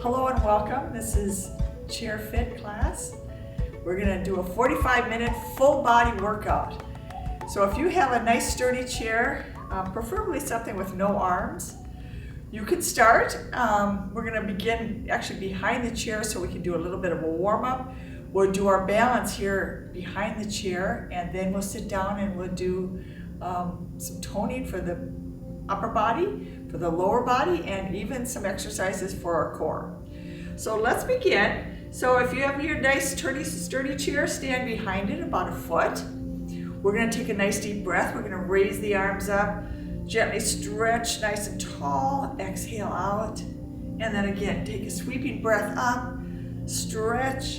Hello and welcome. This is Chair Fit class. We're going to do a 45-minute full body workout. So if you have a nice sturdy chair, preferably something with no arms, you could start. We're going to begin actually behind the chair so we can do a little bit of a warm-up. We'll do our balance here behind the chair, and then we'll sit down and we'll do some toning for the upper body, for the lower body, and even some exercises for our core. So let's begin. So if you have your nice sturdy chair, stand behind it about a foot. We're going to take a nice deep breath. We're going to raise the arms up, gently stretch nice and tall, exhale out, and then again take a sweeping breath up, stretch,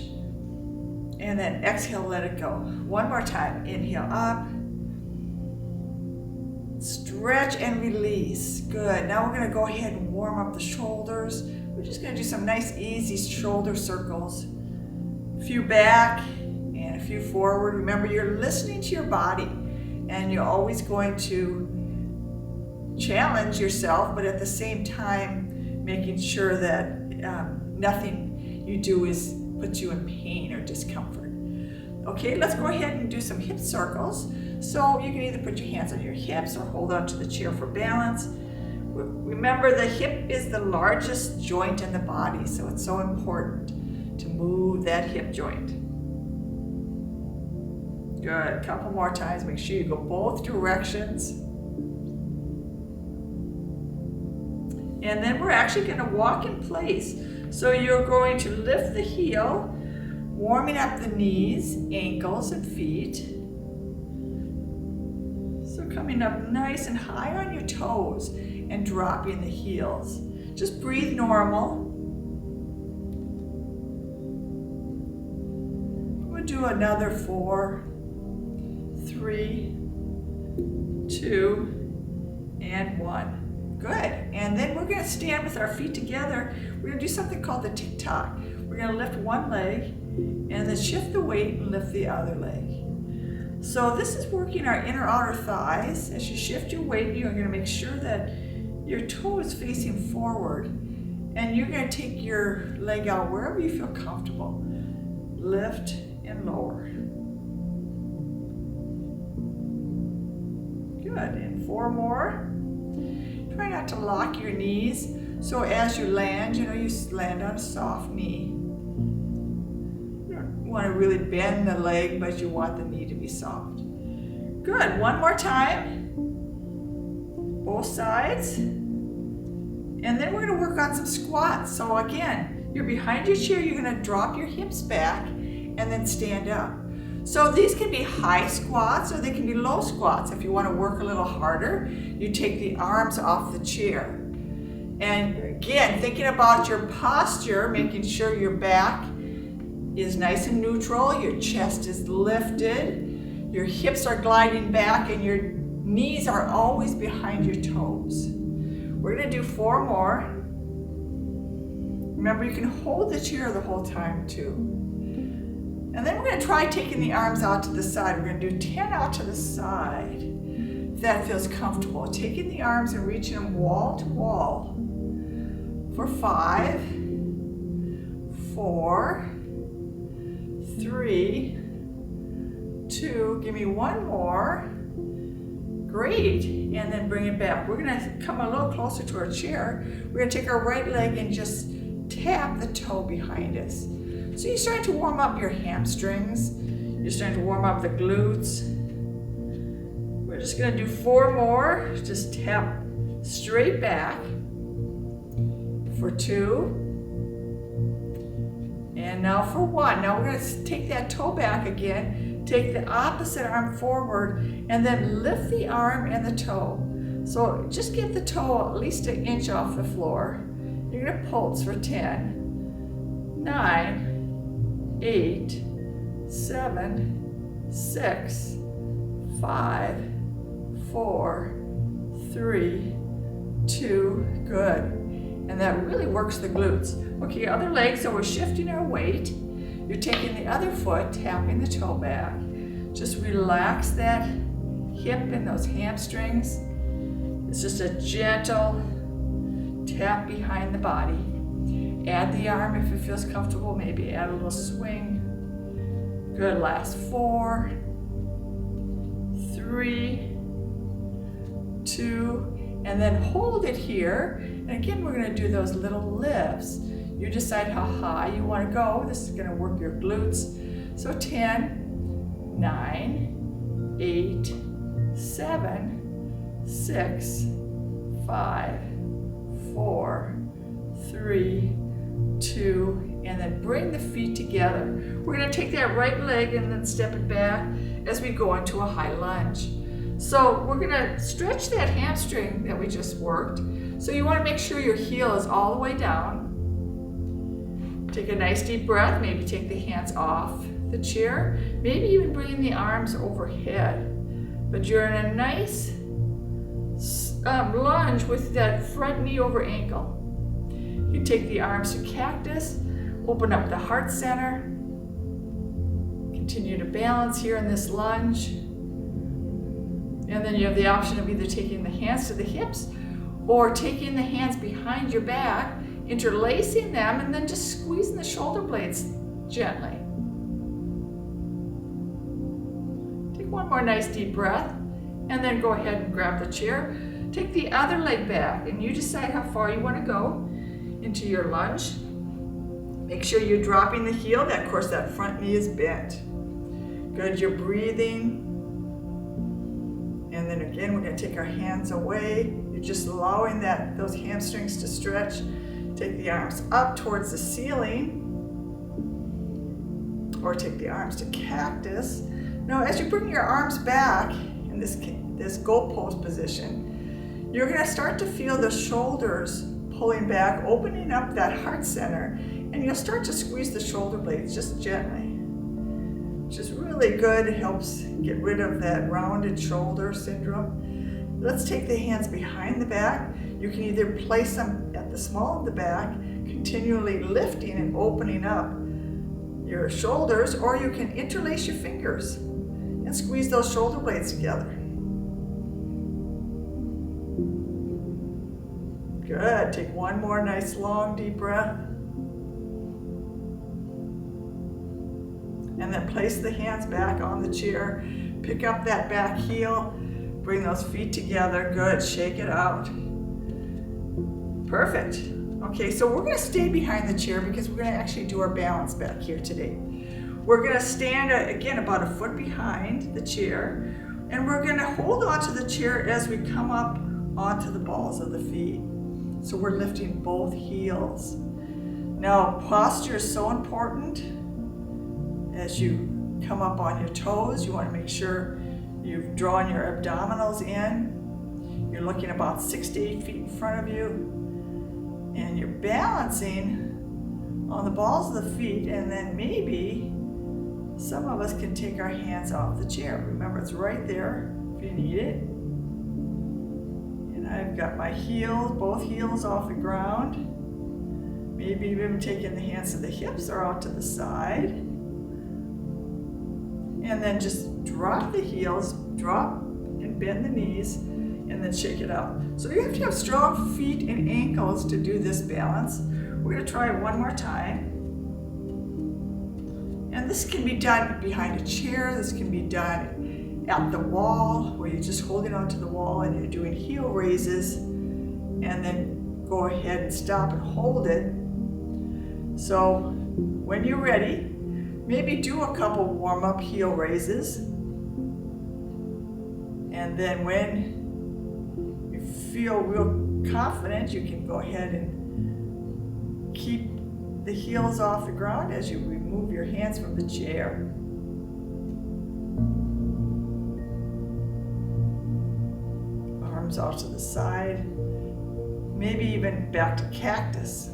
and then exhale, let it go. One more time. Inhale up, stretch and release. Good. Now we're going to go ahead and warm up the shoulders. We're just going to do some nice easy shoulder circles. A few back and a few forward. Remember, you're listening to your body and you're always going to challenge yourself, but at the same time making sure that nothing you do is puts you in pain or discomfort. Okay, let's go ahead and do some hip circles. So you can either put your hands on your hips or hold on to the chair for balance. Remember, the hip is the largest joint in the body, so it's so important to move that hip joint. Good, a couple more times. Make sure you go both directions. And then we're actually going to walk in place. So you're going to lift the heel, warming up the knees, ankles, and feet. So coming up nice and high on your toes and dropping the heels. Just breathe normal. We'll do another 4, 3, 2, and 1. Good. And then we're going to stand with our feet together. We're going to do something called the tick-tock. We're going to lift one leg and then shift the weight and lift the other leg. So this is working our inner outer thighs. As you shift your weight, you're going to make sure that your toe is facing forward, and you're going to take your leg out wherever you feel comfortable. Lift and lower. Good. And 4 more. Try not to lock your knees. So as you land, you land on a soft knee. You don't want to really bend the leg, but you want the knee to be soft. Good. One more time. Both sides. And then we're going to work on some squats. So again, you're behind your chair. You're going to drop your hips back and then stand up. So these can be high squats or they can be low squats. If you want to work a little harder, you take the arms off the chair. And again, thinking about your posture, making sure your back is nice and neutral, your chest is lifted, your hips are gliding back, and your knees are always behind your toes. We're going to do 4 more. Remember, you can hold the chair the whole time too. And then we're going to try taking the arms out to the side. We're going to do 10 out to the side. If that feels comfortable. Taking the arms and reaching them wall to wall. For 5, 4, 3, 2, give me 1 more. Great. And then bring it back. We're going to come a little closer to our chair. We're going to take our right leg and just tap the toe behind us. So you're starting to warm up your hamstrings. You're starting to warm up the glutes. We're just going to do 4 more. Just tap straight back for 2. And now for 1. Now we're going to take that toe back again. Take the opposite arm forward and then lift the arm and the toe. So just get the toe at least an inch off the floor. You're going to pulse for 10, 9, 8, 7, 6, 5, 4, 3, 2, good. And that really works the glutes. Okay, other leg, so we're shifting our weight. You're taking the other foot, tapping the toe back. Just relax that hip and those hamstrings. It's just a gentle tap behind the body. Add the arm if it feels comfortable, maybe add a little swing. Good, last 4, 3, 2, and then hold it here. And again, we're gonna do those little lifts. You decide how high you wanna go. This is gonna work your glutes. So 10, 9, 8, 7, 6, 5, 4, 3, 2, and then bring the feet together. We're gonna take that right leg and then step it back as we go into a high lunge. So we're gonna stretch that hamstring that we just worked. So you wanna make sure your heel is all the way down. Take a nice deep breath, maybe take the hands off the chair, maybe even bring the arms overhead. But you're in a nice lunge with that front knee over ankle. You take the arms to cactus, open up the heart center, continue to balance here in this lunge. And then you have the option of either taking the hands to the hips or taking the hands behind your back, interlacing them, and then just squeezing the shoulder blades gently. Take one more nice deep breath, and then go ahead and grab the chair. Take the other leg back, and you decide how far you want to go into your lunge. Make sure you're dropping the heel. Of course, that front knee is bent. Good, you're breathing. And then again, we're gonna take our hands away. You're just allowing those hamstrings to stretch. Take the arms up towards the ceiling, or take the arms to cactus. Now, as you bring your arms back in this goat pose position, you're gonna start to feel the shoulders pulling back, opening up that heart center, and you'll start to squeeze the shoulder blades just gently, which is really good. It helps get rid of that rounded shoulder syndrome. Let's take the hands behind the back. You can either place them at the small of the back, continually lifting and opening up your shoulders, or you can interlace your fingers and squeeze those shoulder blades together. Good, take one more nice long deep breath. And then place the hands back on the chair. Pick up that back heel, bring those feet together. Good, shake it out. Perfect. Okay, so we're gonna stay behind the chair because we're gonna actually do our balance back here today. We're gonna stand, again, about a foot behind the chair, and we're gonna hold onto the chair as we come up onto the balls of the feet. So we're lifting both heels. Now, posture is so important. As you come up on your toes, you want to make sure you've drawn your abdominals in. You're looking about 6 to 8 feet in front of you. And you're balancing on the balls of the feet, and then maybe some of us can take our hands off the chair. Remember, it's right there if you need it. And I've got my heels, both heels off the ground. Maybe even taking the hands to the hips or out to the side. And then just drop the heels, drop and bend the knees, and then shake it out. So you have to have strong feet and ankles to do this balance. We're gonna try it one more time. And this can be done behind a chair. This can be done at the wall, where you're just holding onto the wall and you're doing heel raises, and then go ahead and stop and hold it. So when you're ready, maybe do a couple warm-up heel raises. And then when you feel real confident, you can go ahead and keep the heels off the ground as you remove your hands from the chair. Arms out to the side, maybe even back to cactus.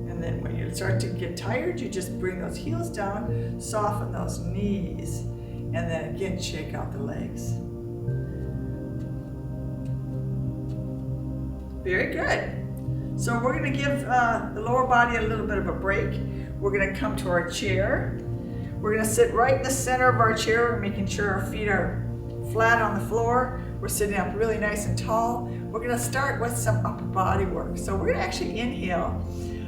And then when you start to get tired, you just bring those heels down, soften those knees, and then again, shake out the legs. Very good. So we're gonna give the lower body a little bit of a break. We're gonna come to our chair. We're gonna sit right in the center of our chair, making sure our feet are flat on the floor. We're sitting up really nice and tall. We're gonna start with some upper body work. So we're gonna actually inhale.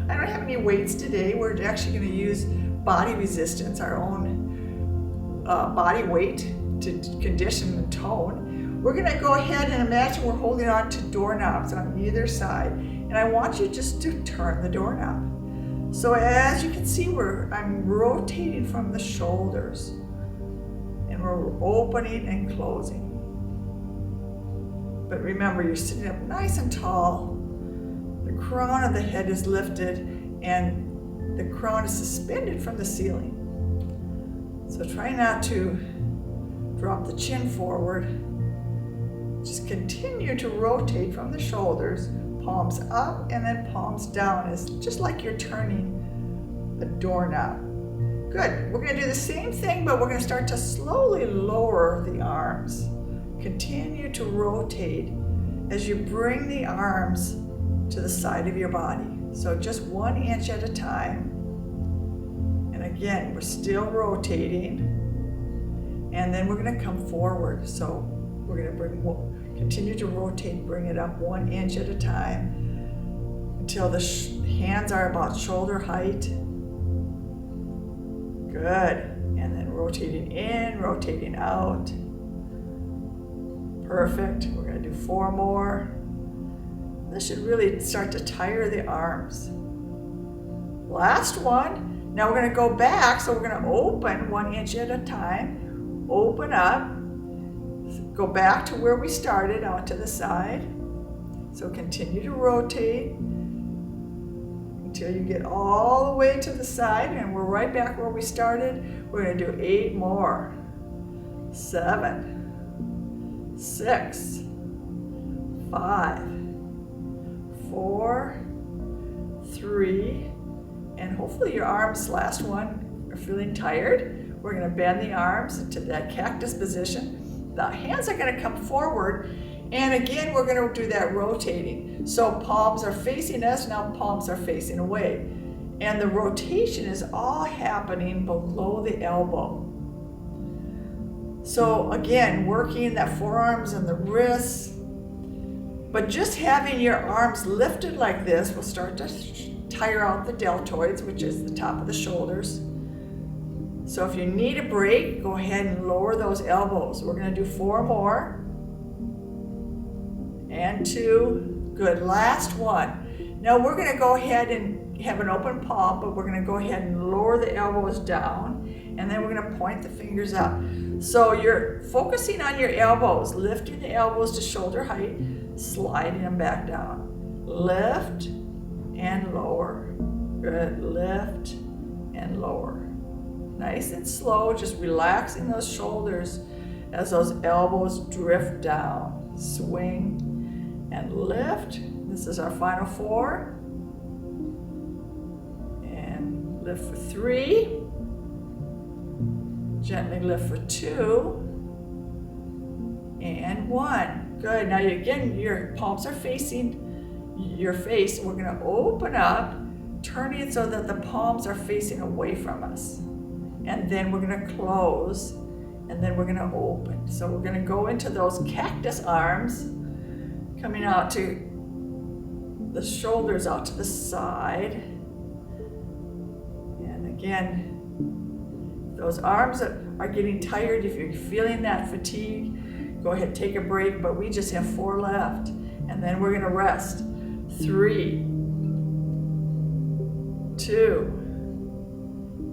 I don't have any weights today. We're actually gonna use body resistance, our own body weight to condition and tone. We're gonna go ahead and imagine we're holding on to doorknobs on either side. And I want you just to turn the doorknob. So as you can see, I'm rotating from the shoulders. And we're opening and closing. But remember, you're sitting up nice and tall. The crown of the head is lifted and the crown is suspended from the ceiling. So try not to drop the chin forward. Just continue to rotate from the shoulders, palms up and then palms down. It's just like you're turning a doorknob. Good. We're going to do the same thing, but we're going to start to slowly lower the arms. Continue to rotate as you bring the arms to the side of your body. So just 1 inch at a time. And again, we're still rotating. And then we're going to come forward. So we're going to continue to rotate, bring it up 1 inch at a time until the hands are about shoulder height. Good. And then rotating in, rotating out. Perfect. We're going to do 4 more. This should really start to tire the arms. Last one. Now we're going to go back. So we're going to open 1 inch at a time. Open up. Go back to where we started, out to the side. So continue to rotate until you get all the way to the side, and we're right back where we started. We're going to do 8 more. 7, 6, 5, 4, 3, and hopefully your arms, last one, are feeling tired. We're going to bend the arms into that cactus position. The hands are going to come forward, and again we're going to do that rotating. So palms are facing us, now palms are facing away. And the rotation is all happening below the elbow. So again, working that forearms and the wrists, but just having your arms lifted like this will start to tire out the deltoids, which is the top of the shoulders. So if you need a break, go ahead and lower those elbows. We're going to do 4 more. And 2. Good. Last one. Now we're going to go ahead and have an open palm, but we're going to go ahead and lower the elbows down. And then we're going to point the fingers up. So you're focusing on your elbows, lifting the elbows to shoulder height, sliding them back down. Lift and lower. Good. Lift and lower. Nice and slow, just relaxing those shoulders as those elbows drift down. Swing and lift. This is our final 4. And lift for 3. Gently lift for 2. And 1. Good. Now again, your palms are facing your face. We're going to open up, turning it so that the palms are facing away from us. And then we're going to close, and then we're going to open. So we're going to go into those cactus arms, coming out to the shoulders out to the side. And again, those arms are getting tired. If you're feeling that fatigue, go ahead, take a break, but we just have 4 left. And then we're going to rest. 3, 2,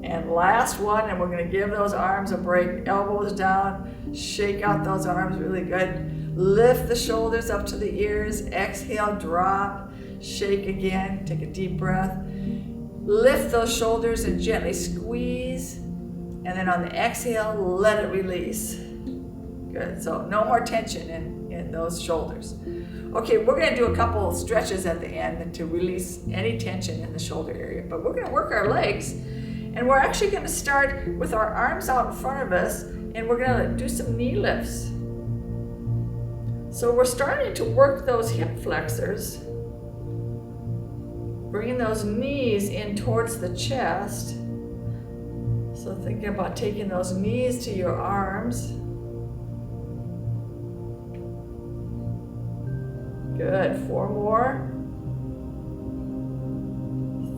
and last one, and we're going to give those arms a break. Elbows down, shake out those arms really good. Lift the shoulders up to the ears. Exhale, drop, shake again. Take a deep breath. Lift those shoulders and gently squeeze. And then on the exhale, let it release. Good. So no more tension in those shoulders. Okay, we're going to do a couple of stretches at the end to release any tension in the shoulder area. But we're going to work our legs. And we're actually going to start with our arms out in front of us, and we're going to do some knee lifts. So we're starting to work those hip flexors, bringing those knees in towards the chest. So thinking about taking those knees to your arms. Good, 4 more.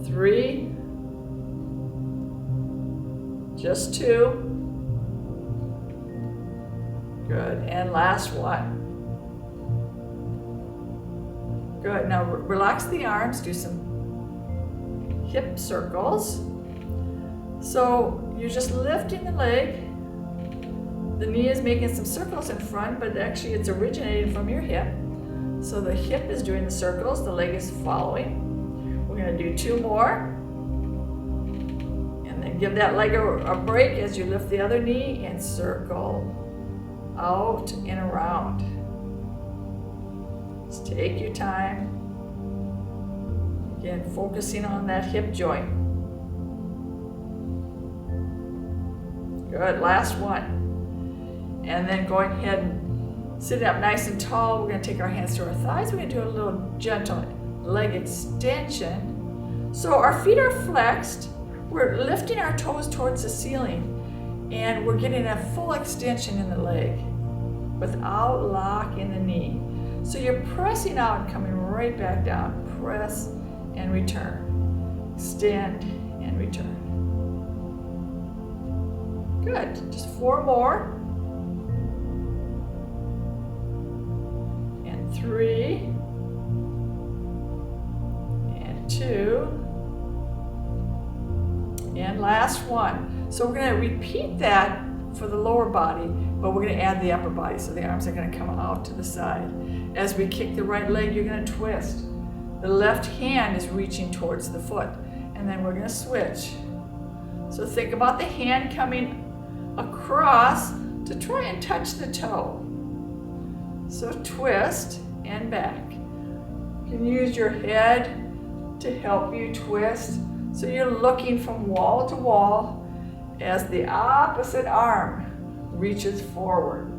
3. Just 2. Good, and last one. Good, now relax the arms, do some hip circles. So you're just lifting the leg. The knee is making some circles in front, but actually it's originating from your hip. So the hip is doing the circles, the leg is following. We're gonna do 2 more. And then give that leg a break as you lift the other knee and circle out and around. Just take your time. Again, focusing on that hip joint. Good, last one. And then going ahead and sit up nice and tall. We're gonna take our hands to our thighs. We're gonna do a little gentle leg extension. So our feet are flexed. We're lifting our toes towards the ceiling and we're getting a full extension in the leg without locking the knee. So you're pressing out and coming right back down. Press and return. Extend and return. Good, just 4 more. And 3. And 2. And last one. So we're gonna repeat that for the lower body, but we're gonna add the upper body. So the arms are gonna come out to the side. As we kick the right leg, you're gonna twist. The left hand is reaching towards the foot. And then we're gonna switch. So think about the hand coming across to try and touch the toe. So twist and back. You can use your head to help you twist. So you're looking from wall to wall as the opposite arm reaches forward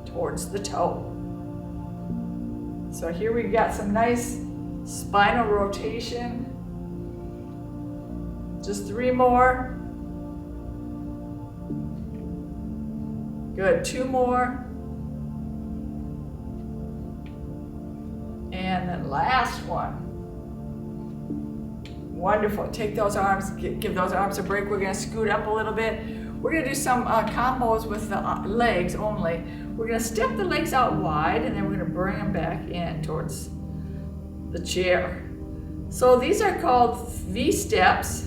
towards the toe. So here we've got some nice spinal rotation. Just 3 more. Good, 2 more. And then last one. Wonderful, take those arms, give those arms a break. We're gonna scoot up a little bit. We're gonna do some combos with the legs only. We're gonna step the legs out wide and then we're gonna bring them back in towards the chair. So these are called V steps.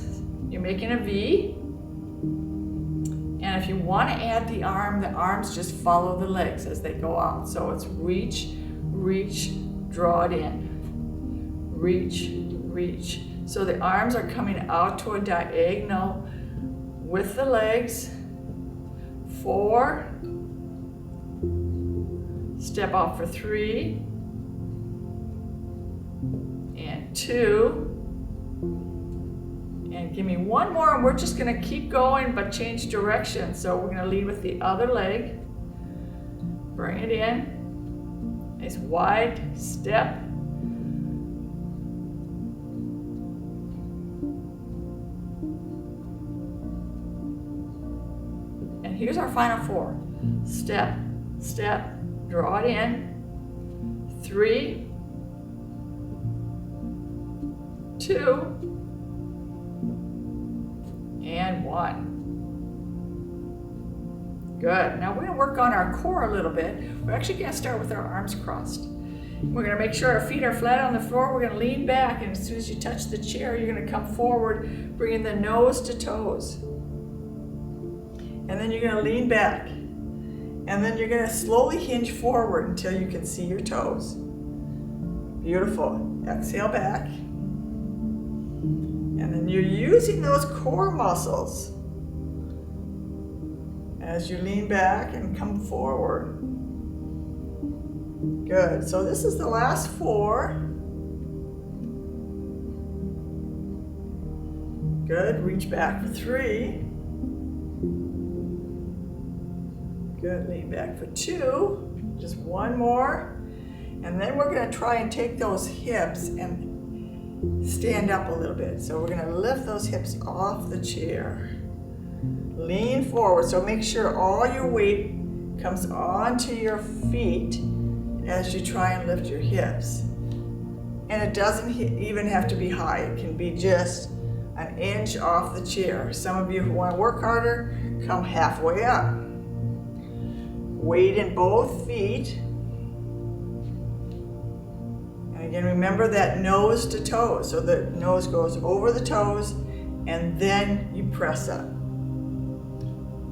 You're making a V. And if you wanna add the arms just follow the legs as they go out. So it's reach, reach, draw it in. Reach, reach. So the arms are coming out to a diagonal with the legs. 4. Step out for 3. And 2. And give me 1 more and we're just gonna keep going but change direction. So we're gonna lead with the other leg. Bring it in. Nice wide step. Here's our final 4. Step, step, draw it in. 3, 2, and 1. Good. Now we're going to work on our core a little bit. We're actually going to start with our arms crossed. We're going to make sure our feet are flat on the floor. We're going to lean back, and as soon as you touch the chair, you're going to come forward, bringing the nose to toes. And then you're going to lean back. And then you're going to slowly hinge forward until you can see your toes. Beautiful. Exhale back. And then you're using those core muscles as you lean back and come forward. Good. So this is the last 4. Good. Reach back for 3. Good, lean back for 2, just 1 more. And then we're gonna try and take those hips and stand up a little bit. So we're gonna lift those hips off the chair. Lean forward, so make sure all your weight comes onto your feet as you try and lift your hips. And it doesn't even have to be high. It can be just an inch off the chair. Some of you who want to work harder, come halfway up. Weight in both feet. And again, remember that nose to toes. So the nose goes over the toes and then you press up.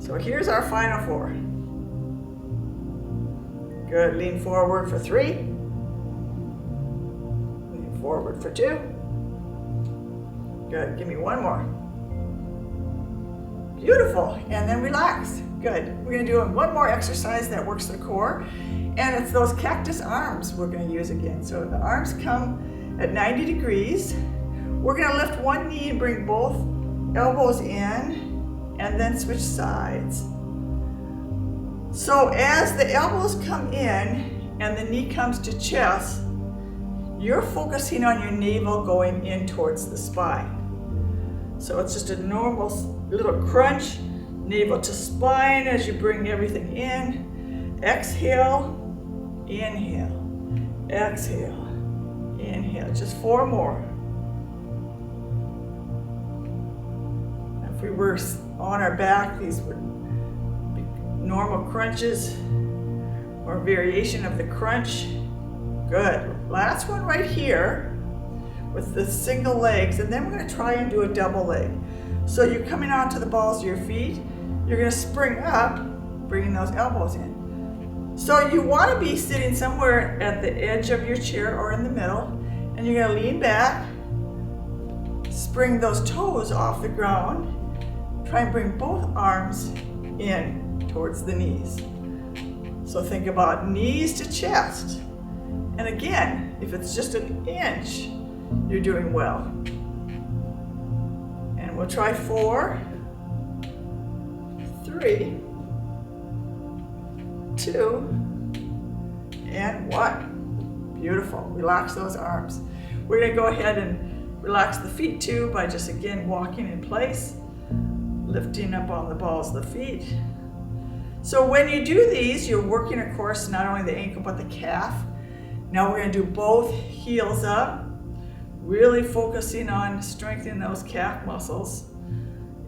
So here's our final 4. Good, lean forward for 3. Lean forward for 2. Good, give me 1 more. Beautiful, and then relax. Good, we're gonna do 1 more exercise that works the core, and it's those cactus arms we're gonna use again. So the arms come at 90 degrees. We're gonna lift one knee and bring both elbows in, and then switch sides. So as the elbows come in and the knee comes to chest, you're focusing on your navel going in towards the spine. So it's just a normal little crunch, navel to spine as you bring everything in. Exhale, inhale, exhale, inhale. Just 4 more. If we were on our back, these would be normal crunches or variation of the crunch. Good. Last one right here with the single legs, and then we're going to try and do a double leg. So you're coming onto the balls of your feet. You're going to spring up, bringing those elbows in. So you want to be sitting somewhere at the edge of your chair or in the middle, and you're going to lean back, spring those toes off the ground, try and bring both arms in towards the knees. So think about knees to chest. And again, if it's just an inch, you're doing well. And we'll try 4, 3, 2, and 1. Beautiful. Relax those arms. We're going to go ahead and relax the feet too by just again walking in place, lifting up on the balls of the feet. So when you do these, you're working, of course, not only the ankle but the calf. Now we're going to do both heels up, really focusing on strengthening those calf muscles.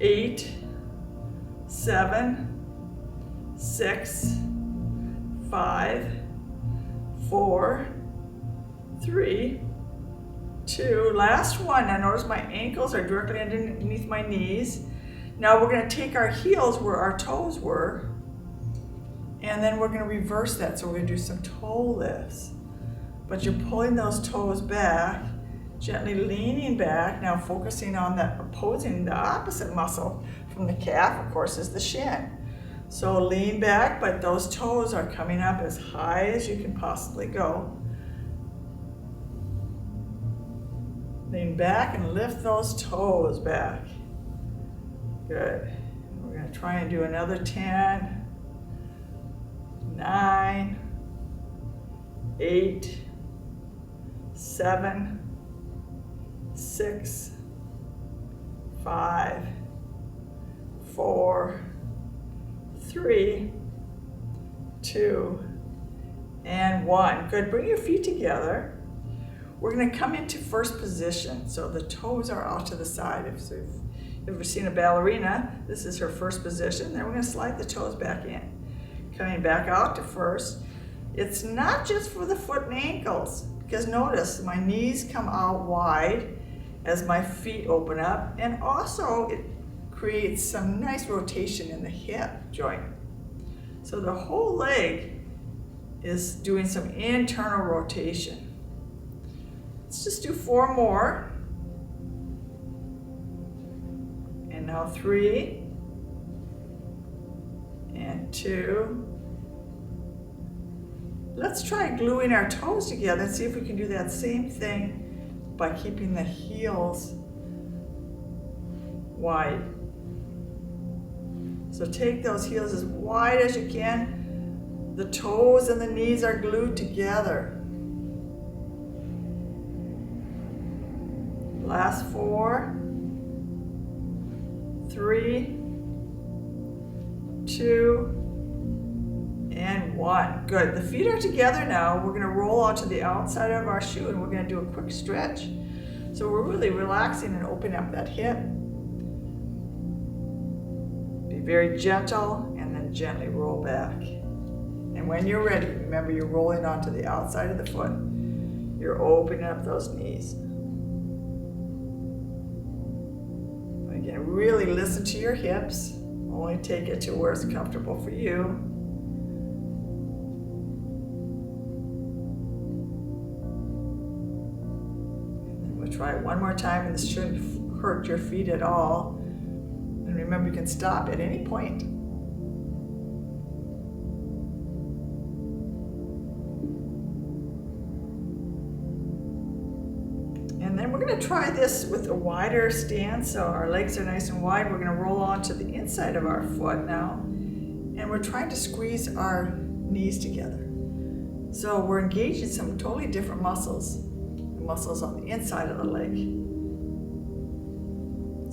8, 7, 6, 5, 4, 3, 2. Last one. Now notice my ankles are directly underneath my knees. Now we're going to take our heels where our toes were, and then we're going to reverse that. So we're going to do some toe lifts. But you're pulling those toes back, gently leaning back, now focusing on that opposing, the opposite muscle from the calf, of course, is the shin. So lean back, but those toes are coming up as high as you can possibly go. Lean back and lift those toes back. Good. We're going to try and do another 10, 9, 8, 7, 6, 5, 4, 3, 2, and 1. Good. Bring your feet together. We're going to come into first position. So the toes are out to the side. If you've ever seen a ballerina, this is her first position. Then we're going to slide the toes back in. Coming back out to first. It's not just for the foot and ankles, because notice my knees come out wide as my feet open up, and also it creates some nice rotation in the hip joint. So the whole leg is doing some internal rotation. Let's just do 4 more. And now 3, and 2. Let's try gluing our toes together and see if we can do that same thing by keeping the heels wide. So take those heels as wide as you can. The toes and the knees are glued together. Last 4, 3, 2, And 1. Good. The feet are together now. We're going to roll onto the outside of our shoe and we're going to do a quick stretch. So we're really relaxing and opening up that hip. Be very gentle and then gently roll back. And when you're ready, remember you're rolling onto the outside of the foot. You're opening up those knees. Again, really listen to your hips. Only take it to where it's comfortable for you. And then we'll try it one more time, and this shouldn't hurt your feet at all. And remember, you can stop at any point. And then we're going to try this with a wider stance, so our legs are nice and wide. We're going to roll onto the inside of our foot now, and we're trying to squeeze our knees together. So we're engaging some totally different muscles, the muscles on the inside of the leg.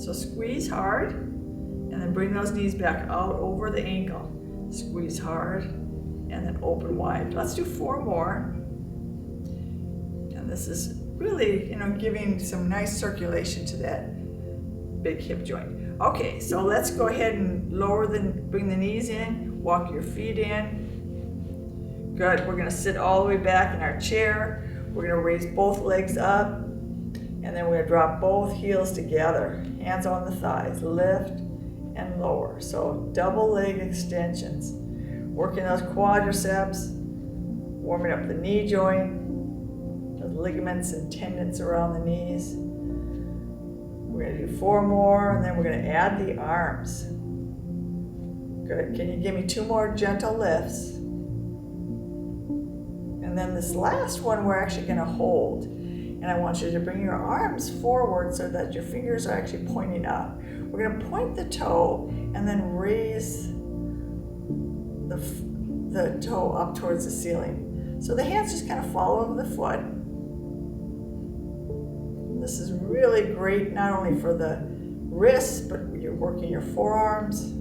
So squeeze hard, and then bring those knees back out over the ankle. Squeeze hard, and then open wide. Let's do 4 more. And this is really, giving some nice circulation to that big hip joint. Okay, so let's go ahead and bring the knees in, walk your feet in. Good, we're gonna sit all the way back in our chair. We're gonna raise both legs up, and then we're gonna drop both heels together. Hands on the thighs, lift and lower. So double leg extensions. Working those quadriceps, warming up the knee joint, ligaments and tendons around the knees. We're going to do 4 more, and then we're going to add the arms. Good. Can you give me 2 more gentle lifts? And then this last one we're actually going to hold. And I want you to bring your arms forward so that your fingers are actually pointing up. We're going to point the toe and then raise the toe up towards the ceiling. So the hands just kind of fall over the foot. This is really great, not only for the wrists, but you're working your forearms.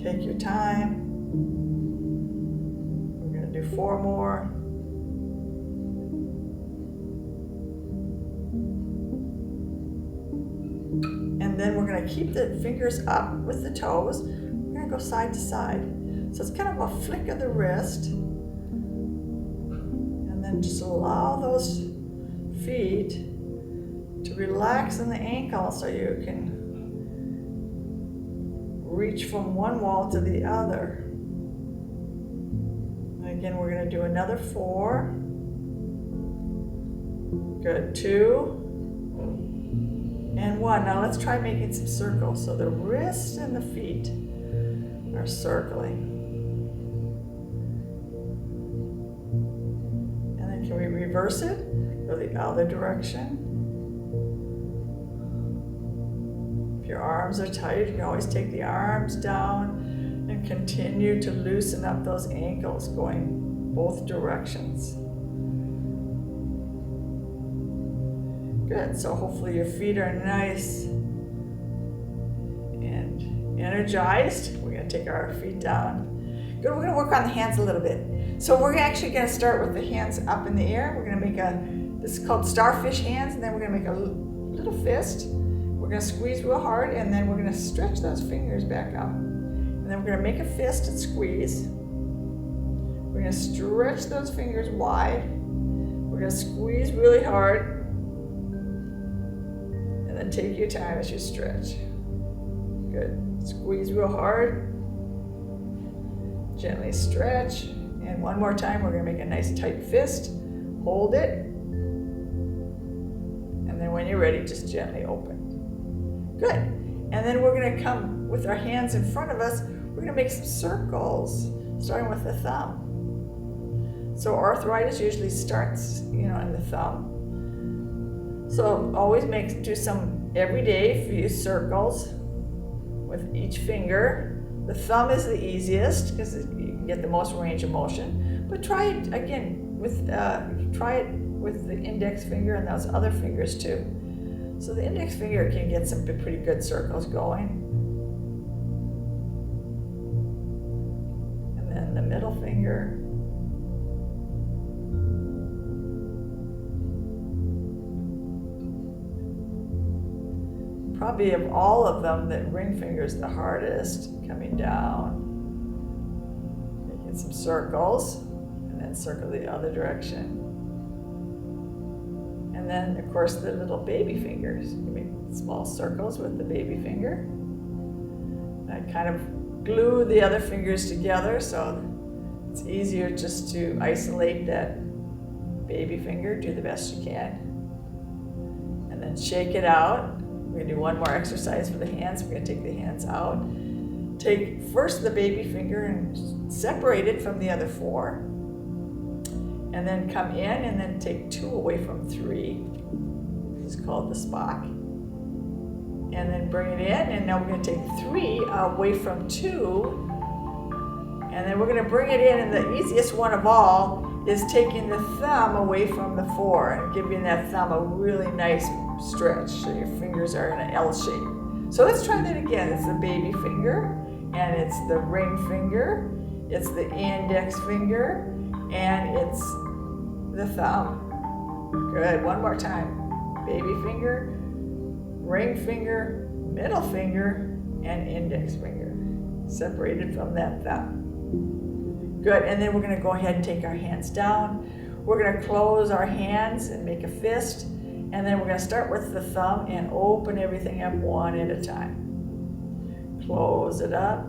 Take your time. We're going to do 4 more. And then we're going to keep the fingers up with the toes. We're going to go side to side. So it's kind of a flick of the wrist. And just allow those feet to relax in the ankle so you can reach from one wall to the other. And again, we're going to do another 4. Good. 2 and 1. Now let's try making some circles. So the wrist and the feet are circling. Can we reverse it? Go the other direction. If your arms are tight, you can always take the arms down and continue to loosen up those ankles going both directions. Good, so hopefully your feet are nice and energized. We're going to take our feet down. Good, we're going to work on the hands a little bit. So we're actually going to start with the hands up in the air. We're going to make this is called Starfish Hands, and then we're going to make a little fist. We're going to squeeze real hard, and then we're going to stretch those fingers back up. And then we're going to make a fist and squeeze. We're going to stretch those fingers wide. We're going to squeeze really hard. And then take your time as you stretch. Good. Squeeze real hard. Gently stretch. And one more time, we're going to make a nice tight fist. Hold it. And then when you're ready, just gently open. Good. And then we're going to come with our hands in front of us. We're going to make some circles, starting with the thumb. So arthritis usually starts, in the thumb. So always do some everyday few circles with each finger. The thumb is the easiest because you can get the most range of motion. But try it again with the index finger and those other fingers too. So the index finger can get some pretty good circles going. finger. Probably of all of them, the ring finger is the hardest, coming down. Making some circles, and then circle the other direction. And then, of course, the little baby fingers. You make small circles with the baby finger. I kind of glue the other fingers together, so it's easier just to isolate that baby finger. Do the best you can. And then shake it out. We're going to do one more exercise for the hands. We're going to take the hands out. Take first the baby finger and separate it from the other 4. And then come in and then take 2 away from 3. This is called the Spock. And then bring it in, and now we're going to take 3 away from 2. And then we're going to bring it in, and the easiest one of all is taking the thumb away from the 4 and giving that thumb a really nice stretch so your fingers are in an L shape. So let's try that again. It's the baby finger, and it's the ring finger, it's the index finger, and it's the thumb. Good, one more time. Baby finger, ring finger, middle finger, and index finger, separated from that thumb. Good, and then we're going to go ahead and take our hands down. We're going to close our hands and make a fist, and then we're going to start with the thumb and open everything up one at a time. Close it up,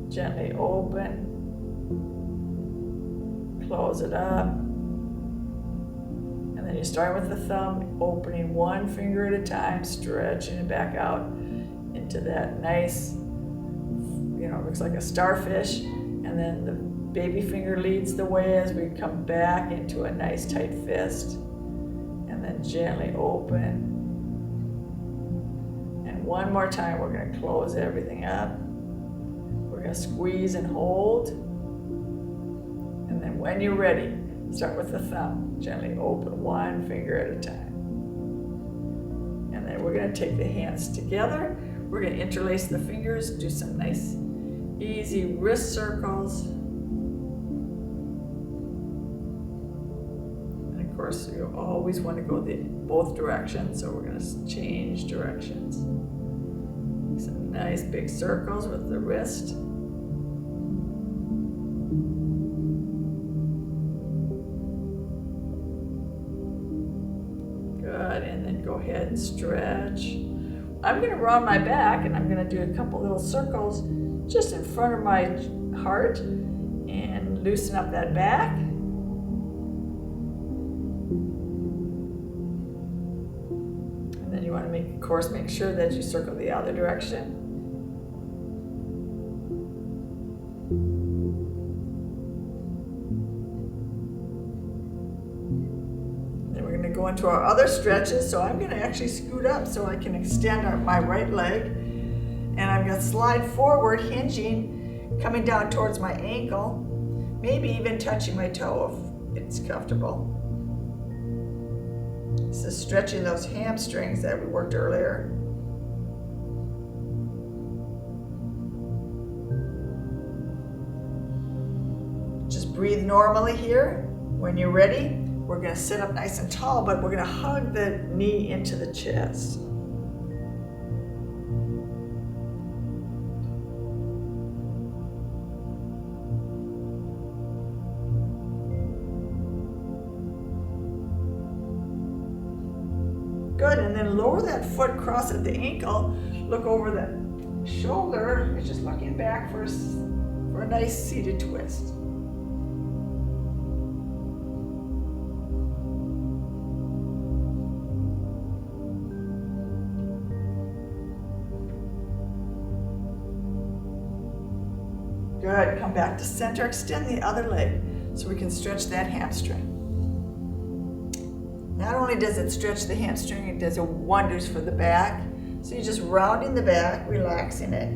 gently open, close it up, and then you start with the thumb, opening one finger at a time, stretching it back out into that nice, looks like a starfish, and then the baby finger leads the way as we come back into a nice tight fist, and then gently open. And one more time, we're going to close everything up. We're going to squeeze and hold. And then when you're ready, start with the thumb. Gently open one finger at a time. And then we're going to take the hands together. We're going to interlace the fingers, do some nice, easy wrist circles. And of course, you always want to go both directions, so we're going to change directions. Some nice big circles with the wrist. Good, and then go ahead and stretch. I'm going to round my back, and I'm going to do a couple little circles just in front of my heart and loosen up that back. And then you want to make sure that you circle the other direction. Then we're going to go into our other stretches. So I'm going to actually scoot up so I can extend my right leg. And I'm going to slide forward, hinging, coming down towards my ankle, maybe even touching my toe if it's comfortable. This is stretching those hamstrings that we worked earlier. Just breathe normally here. When you're ready, we're going to sit up nice and tall, but we're going to hug the knee into the chest. Good, and then lower that foot, cross at the ankle, look over the shoulder. It's just looking back for a nice seated twist. Good, come back to center, extend the other leg so we can stretch that hamstring. Not only does it stretch the hamstring, it does wonders for the back. So you're just rounding the back, relaxing it.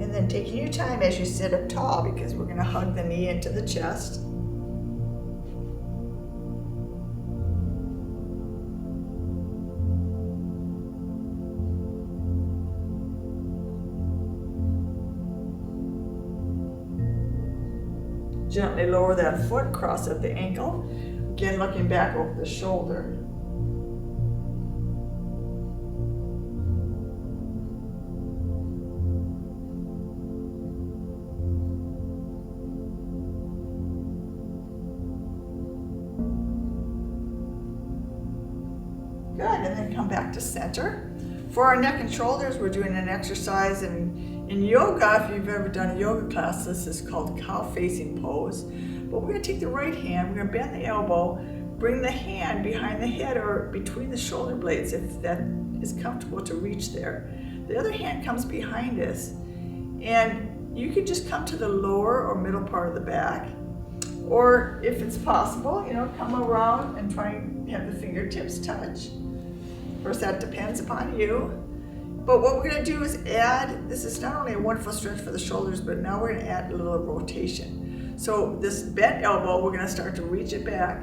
And then taking your time as you sit up tall, because we're going to hug the knee into the chest. Gently lower that foot, cross at the ankle. Again, looking back over the shoulder. Good, and then come back to center. For our neck and shoulders, we're doing an exercise in yoga. If you've ever done a yoga class, this is called cow facing pose. But we're going to take the right hand, we're going to bend the elbow, bring the hand behind the head or between the shoulder blades if that is comfortable to reach there. The other hand comes behind us, and you can just come to the lower or middle part of the back. Or if it's possible, come around and try and have the fingertips touch. Of course, that depends upon you. But what we're going to do is add, this is not only a wonderful stretch for the shoulders, but now we're going to add a little rotation. So this bent elbow, we're going to start to reach it back.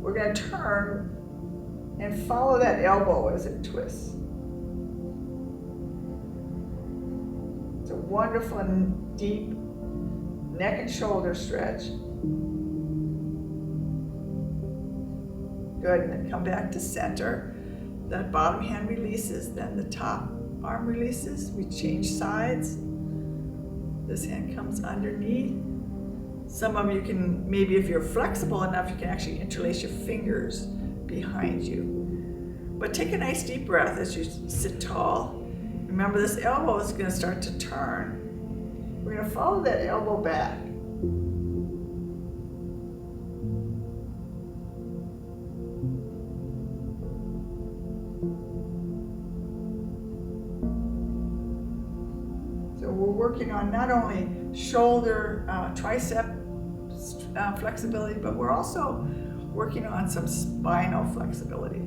We're going to turn and follow that elbow as it twists. It's a wonderful and deep neck and shoulder stretch. Good, and then come back to center. That bottom hand releases, then the top arm releases. We change sides. This hand comes underneath. Some of you can, maybe if you're flexible enough, you can actually interlace your fingers behind you. But take a nice deep breath as you sit tall. Remember, this elbow is going to start to turn. We're going to follow that elbow back. We're working on not only shoulder, tricep flexibility, but we're also working on some spinal flexibility.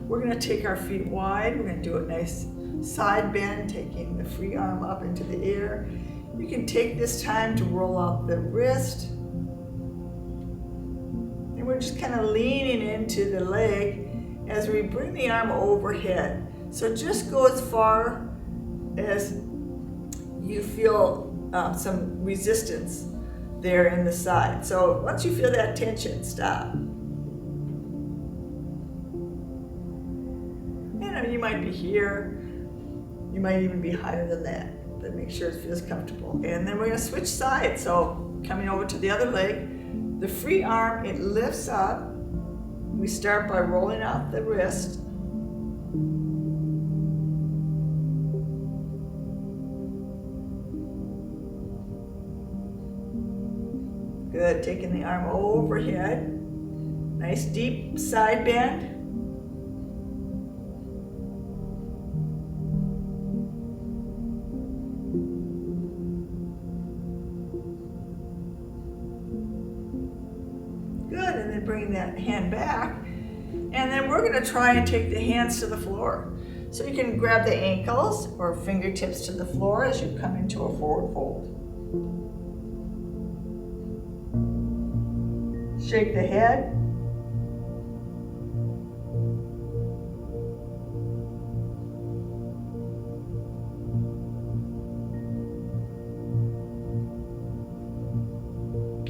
We're going to take our feet wide. We're going to do a nice side bend, taking the free arm up into the air. You can take this time to roll out the wrist. And we're just kind of leaning into the leg as we bring the arm overhead. So just go as far as you feel some resistance there in the side. So once you feel that tension, stop. You might be here, you might even be higher than that, but make sure it feels comfortable. And then we're going to switch sides. So coming over to the other leg, the free arm, it lifts up. We start by rolling out the wrist. Good, taking the arm overhead. Nice deep side bend. Good, and then bring that hand back. And then we're going to try and take the hands to the floor. So you can grab the ankles or fingertips to the floor as you come into a forward fold. Shake the head.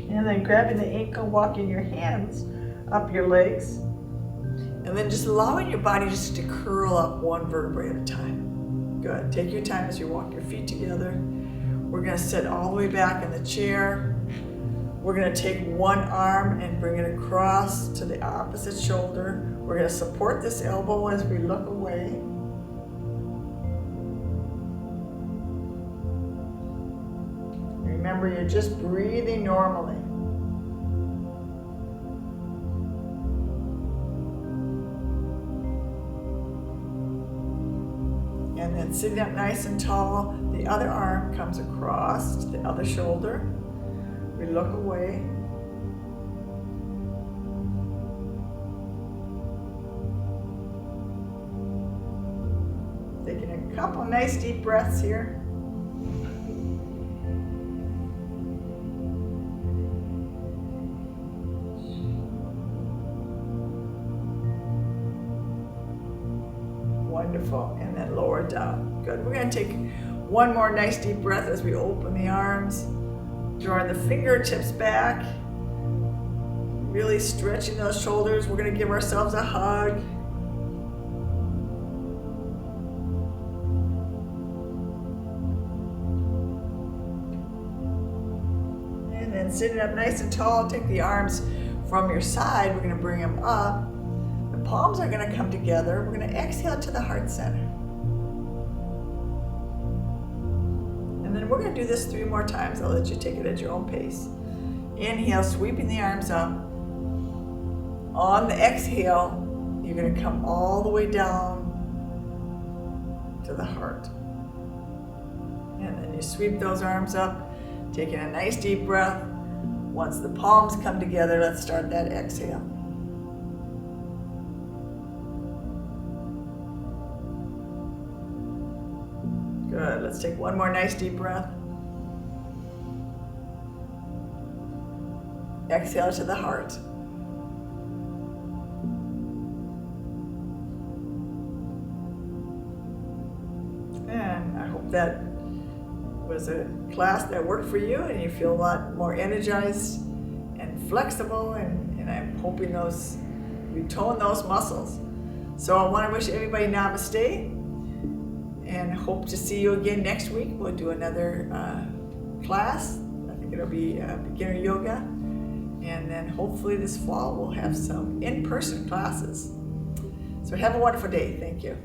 And then grabbing the ankle, walking your hands up your legs. And then just allowing your body just to curl up one vertebrae at a time. Good. Take your time as you walk your feet together. We're going to sit all the way back in the chair. We're going to take one arm and bring it across to the opposite shoulder. We're going to support this elbow as we look away. Remember, you're just breathing normally. And then sitting up nice and tall, the other arm comes across to the other shoulder. We look away. Taking a couple nice deep breaths here. Wonderful. And then lower down. Good. We're going to take one more nice deep breath as we open the arms. Drawing the fingertips back, Really stretching those shoulders. We're going to give ourselves a hug. And then sitting up nice and tall, take the arms from your side. We're going to bring them up. The palms are going to come together. We're going to exhale to the heart center. And then we're going to do this 3 more times. I'll let you take it at your own pace. Inhale, sweeping the arms up. On the exhale, you're going to come all the way down to the heart. And then you sweep those arms up, taking a nice deep breath. Once the palms come together, let's start that exhale. Good. Let's take one more nice deep breath. Exhale to the heart. And I hope that was a class that worked for you and you feel a lot more energized and flexible, and I'm hoping you tone those muscles. So I want to wish everybody namaste and hope to see you again next week. We'll do another class. I think it'll be beginner yoga. And then hopefully this fall we'll have some in-person classes. So have a wonderful day. Thank you.